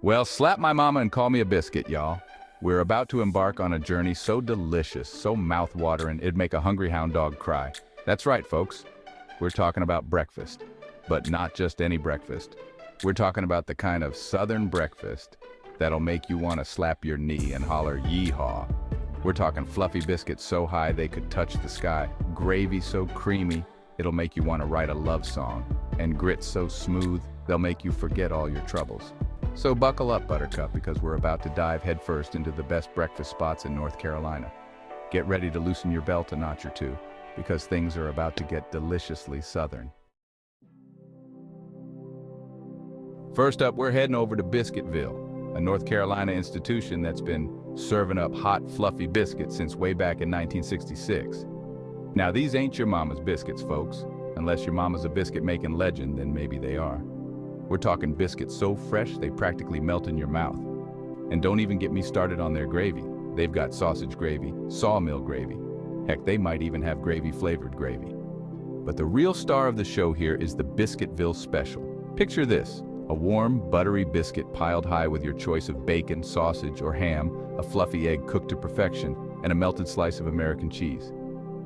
Well, slap my mama and call me a biscuit, y'all. We're about to embark on a journey so delicious, so mouth-watering, it'd make a hungry hound dog cry. That's right, folks. We're talking about breakfast. But not just any breakfast. We're talking about the kind of southern breakfast that'll make you want to slap your knee and holler yeehaw. We're talking fluffy biscuits so high they could touch the sky, gravy so creamy it'll make you want to write a love song, and grits so smooth they'll make you forget all your troubles. So buckle up, Buttercup, because we're about to dive headfirst into the best breakfast spots in North Carolina. Get ready to loosen your belt a notch or two, because things are about to get deliciously southern. First up, we're heading over to Biscuitville, a North Carolina institution that's been serving up hot, fluffy biscuits since way back in 1966. Now, these ain't your mama's biscuits, folks. Unless your mama's a biscuit-making legend, then maybe they are. We're talking biscuits so fresh they practically melt in your mouth. And don't even get me started on their gravy. They've got sausage gravy, sawmill gravy. Heck, they might even have gravy-flavored gravy. But the real star of the show here is the Biscuitville Special. Picture this. A warm, buttery biscuit piled high with your choice of bacon, sausage, or ham, a fluffy egg cooked to perfection, and a melted slice of American cheese.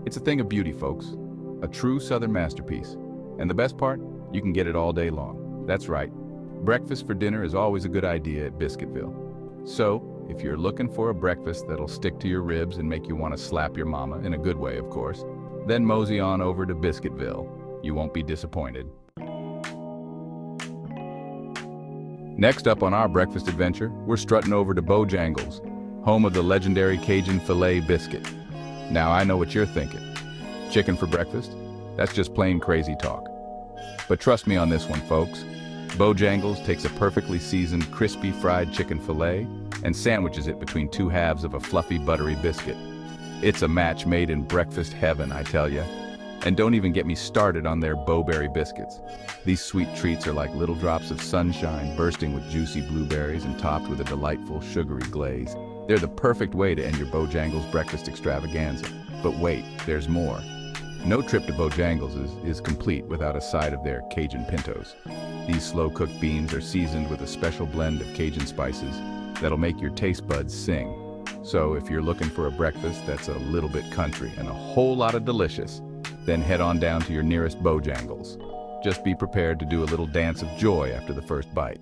It's a thing of beauty, folks. A true Southern masterpiece. And the best part? You can get it all day long. That's right. Breakfast for dinner is always a good idea at Biscuitville. So, if you're looking for a breakfast that'll stick to your ribs and make you want to slap your mama, in a good way, of course, then mosey on over to Biscuitville. You won't be disappointed. Next up on our breakfast adventure, we're strutting over to Bojangles, home of the legendary Cajun filet biscuit. Now, I know what you're thinking. Chicken for breakfast? That's just plain crazy talk. But trust me on this one, folks. Bojangles takes a perfectly seasoned, crispy fried chicken filet and sandwiches it between two halves of a fluffy, buttery biscuit. It's a match made in breakfast heaven, I tell ya. And don't even get me started on their bowberry biscuits. These sweet treats are like little drops of sunshine bursting with juicy blueberries and topped with a delightful, sugary glaze. They're the perfect way to end your Bojangles breakfast extravaganza. But wait, there's more. No trip to Bojangles is complete without a side of their Cajun pintos. These slow-cooked beans are seasoned with a special blend of Cajun spices that'll make your taste buds sing. So if you're looking for a breakfast that's a little bit country and a whole lot of delicious, then head on down to your nearest Bojangles. Just be prepared to do a little dance of joy after the first bite.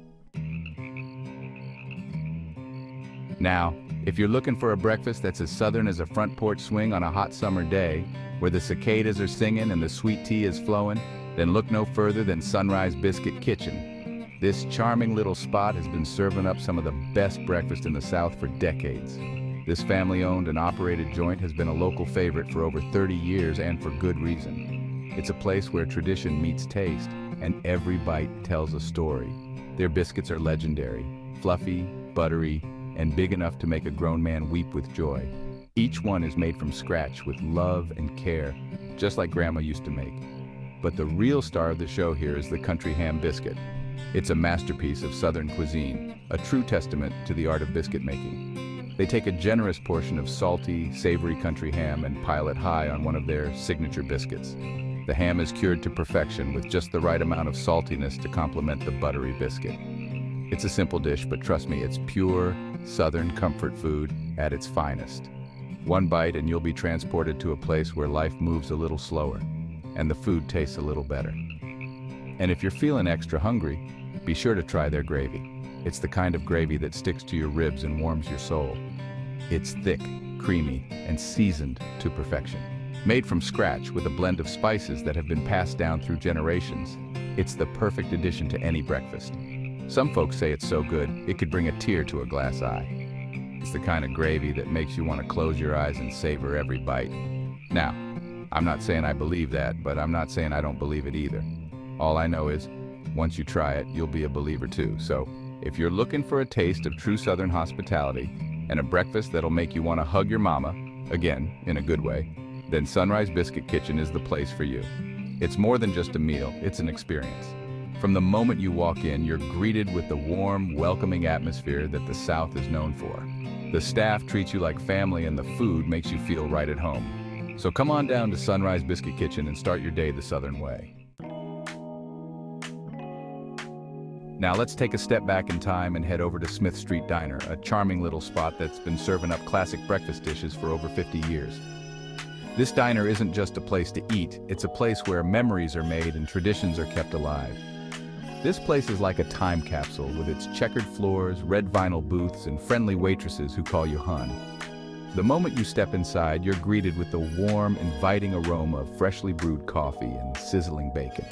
Now, if you're looking for a breakfast that's as southern as a front porch swing on a hot summer day, where the cicadas are singing and the sweet tea is flowing, then look no further than Sunrise Biscuit Kitchen. This charming little spot has been serving up some of the best breakfast in the South for decades. This family-owned and operated joint has been a local favorite for over 30 years, and for good reason. It's a place where tradition meets taste, and every bite tells a story. Their biscuits are legendary, fluffy, buttery, and big enough to make a grown man weep with joy. Each one is made from scratch with love and care, just like Grandma used to make. But the real star of the show here is the country ham biscuit. It's a masterpiece of Southern cuisine, a true testament to the art of biscuit making. They take a generous portion of salty, savory country ham and pile it high on one of their signature biscuits. The ham is cured to perfection with just the right amount of saltiness to complement the buttery biscuit. It's a simple dish, but trust me, it's pure, Southern comfort food at its finest. One bite and you'll be transported to a place where life moves a little slower, and the food tastes a little better. And if you're feeling extra hungry, be sure to try their gravy. It's the kind of gravy that sticks to your ribs and warms your soul. It's thick, creamy, and seasoned to perfection. Made from scratch with a blend of spices that have been passed down through generations, it's the perfect addition to any breakfast. Some folks say it's so good, it could bring a tear to a glass eye. It's the kind of gravy that makes you want to close your eyes and savor every bite. Now, I'm not saying I believe that, but I'm not saying I don't believe it either. All I know is, once you try it, you'll be a believer too. So, if you're looking for a taste of true Southern hospitality and a breakfast that'll make you want to hug your mama, again, in a good way, then Sunrise Biscuit Kitchen is the place for you. It's more than just a meal, it's an experience. From the moment you walk in, you're greeted with the warm, welcoming atmosphere that the South is known for. The staff treats you like family and the food makes you feel right at home. So come on down to Sunrise Biscuit Kitchen and start your day the Southern way. Now let's take a step back in time and head over to Smith Street Diner, a charming little spot that's been serving up classic breakfast dishes for over 50 years. This diner isn't just a place to eat, it's a place where memories are made and traditions are kept alive. This place is like a time capsule with its checkered floors, red vinyl booths, and friendly waitresses who call you hun. The moment you step inside, you're greeted with the warm, inviting aroma of freshly brewed coffee and sizzling bacon.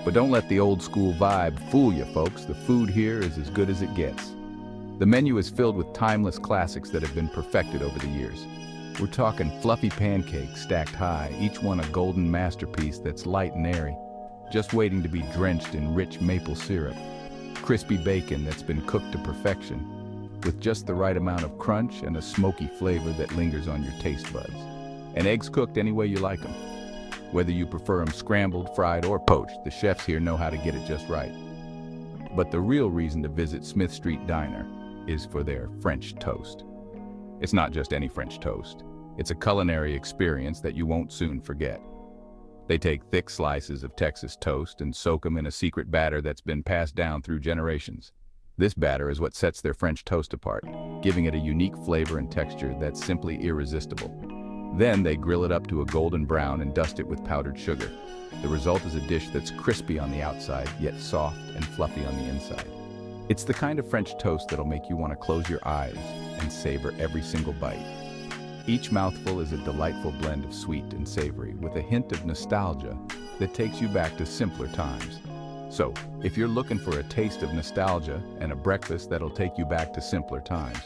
But don't let the old school vibe fool you, folks. The food here is as good as it gets. The menu is filled with timeless classics that have been perfected over the years. We're talking fluffy pancakes stacked high, each one a golden masterpiece that's light and airy, just waiting to be drenched in rich maple syrup. Crispy bacon that's been cooked to perfection, with just the right amount of crunch and a smoky flavor that lingers on your taste buds. And eggs cooked any way you like them. Whether you prefer them scrambled, fried, or poached, the chefs here know how to get it just right. But the real reason to visit Smith Street Diner is for their French toast. It's not just any French toast. It's a culinary experience that you won't soon forget. They take thick slices of Texas toast and soak them in a secret batter that's been passed down through generations. This batter is what sets their French toast apart, giving it a unique flavor and texture that's simply irresistible. Then they grill it up to a golden brown and dust it with powdered sugar. The result is a dish that's crispy on the outside, yet soft and fluffy on the inside. It's the kind of French toast that'll make you want to close your eyes and savor every single bite. Each mouthful is a delightful blend of sweet and savory, with a hint of nostalgia that takes you back to simpler times. So, if you're looking for a taste of nostalgia and a breakfast that'll take you back to simpler times,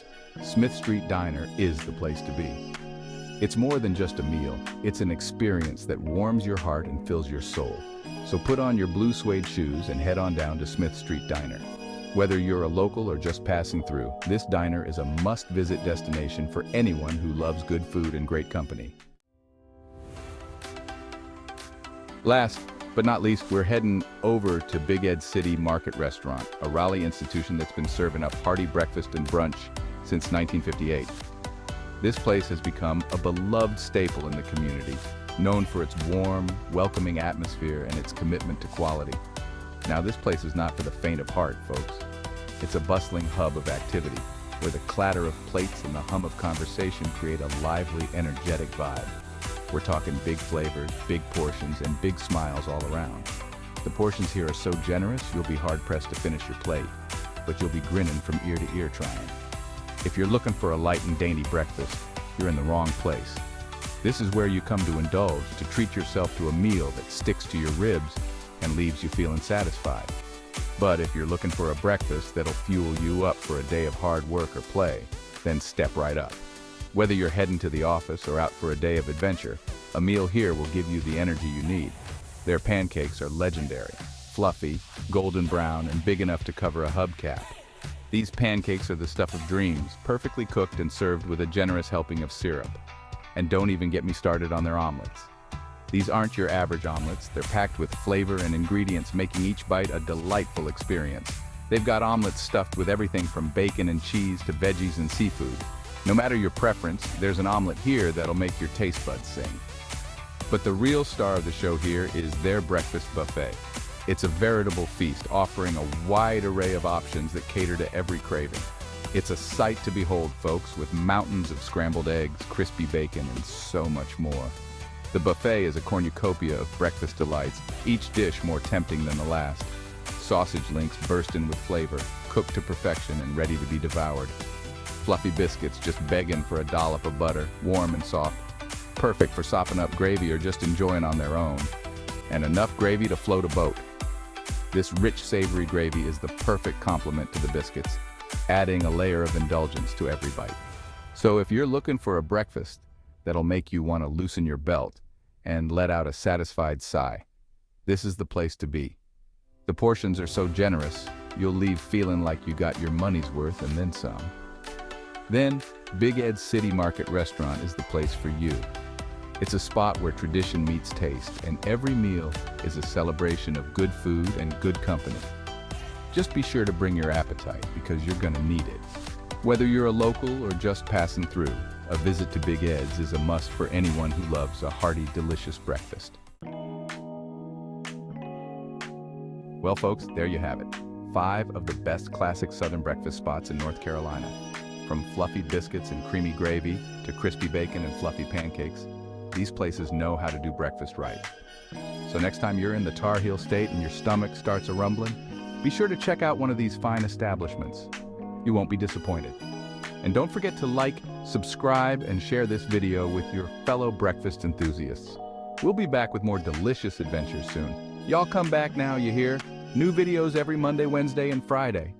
Smith Street Diner is the place to be. It's more than just a meal, it's an experience that warms your heart and fills your soul. So put on your blue suede shoes and head on down to Smith Street Diner. Whether you're a local or just passing through, this diner is a must-visit destination for anyone who loves good food and great company. Last but not least, we're heading over to Big Ed City Market Restaurant, a Raleigh institution that's been serving up hearty breakfast and brunch since 1958. This place has become a beloved staple in the community, known for its warm, welcoming atmosphere and its commitment to quality. Now, this place is not for the faint of heart, folks. It's a bustling hub of activity, where the clatter of plates and the hum of conversation create a lively, energetic vibe. We're talking big flavors, big portions, and big smiles all around. The portions here are so generous, you'll be hard-pressed to finish your plate, but you'll be grinning from ear to ear trying. If you're looking for a light and dainty breakfast, you're in the wrong place. This is where you come to indulge, to treat yourself to a meal that sticks to your ribs and leaves you feeling satisfied. But if you're looking for a breakfast that'll fuel you up for a day of hard work or play, then step right up. Whether you're heading to the office or out for a day of adventure, a meal here will give you the energy you need. Their pancakes are legendary, fluffy, golden brown, and big enough to cover a hubcap. These pancakes are the stuff of dreams, perfectly cooked and served with a generous helping of syrup. And don't even get me started on their omelets. These aren't your average omelets, they're packed with flavor and ingredients, making each bite a delightful experience. They've got omelets stuffed with everything from bacon and cheese to veggies and seafood. No matter your preference, there's an omelet here that'll make your taste buds sing. But the real star of the show here is their breakfast buffet. It's a veritable feast, offering a wide array of options that cater to every craving. It's a sight to behold, folks, with mountains of scrambled eggs, crispy bacon, and so much more. The buffet is a cornucopia of breakfast delights, each dish more tempting than the last. Sausage links bursting with flavor, cooked to perfection and ready to be devoured. Fluffy biscuits just begging for a dollop of butter, warm and soft, perfect for sopping up gravy or just enjoying on their own. And enough gravy to float a boat. This rich, savory gravy is the perfect complement to the biscuits, adding a layer of indulgence to every bite. So if you're looking for a breakfast that'll make you want to loosen your belt and let out a satisfied sigh, this is the place to be. The portions are so generous, you'll leave feeling like you got your money's worth and then some. Then, Big Ed City Market Restaurant is the place for you. It's a spot where tradition meets taste, and every meal is a celebration of good food and good company. Just be sure to bring your appetite, because you're gonna need it. Whether you're a local or just passing through, a visit to Big Ed's is a must for anyone who loves a hearty, delicious breakfast. Well, folks, there you have it. 5 of the best classic Southern breakfast spots in North Carolina. From fluffy biscuits and creamy gravy to crispy bacon and fluffy pancakes, these places know how to do breakfast right. So next time you're in the Tar Heel State and your stomach starts a-rumbling, be sure to check out one of these fine establishments. You won't be disappointed. And don't forget to like, subscribe, and share this video with your fellow breakfast enthusiasts. We'll be back with more delicious adventures soon. Y'all come back now, you hear? New videos every Monday, Wednesday, and Friday.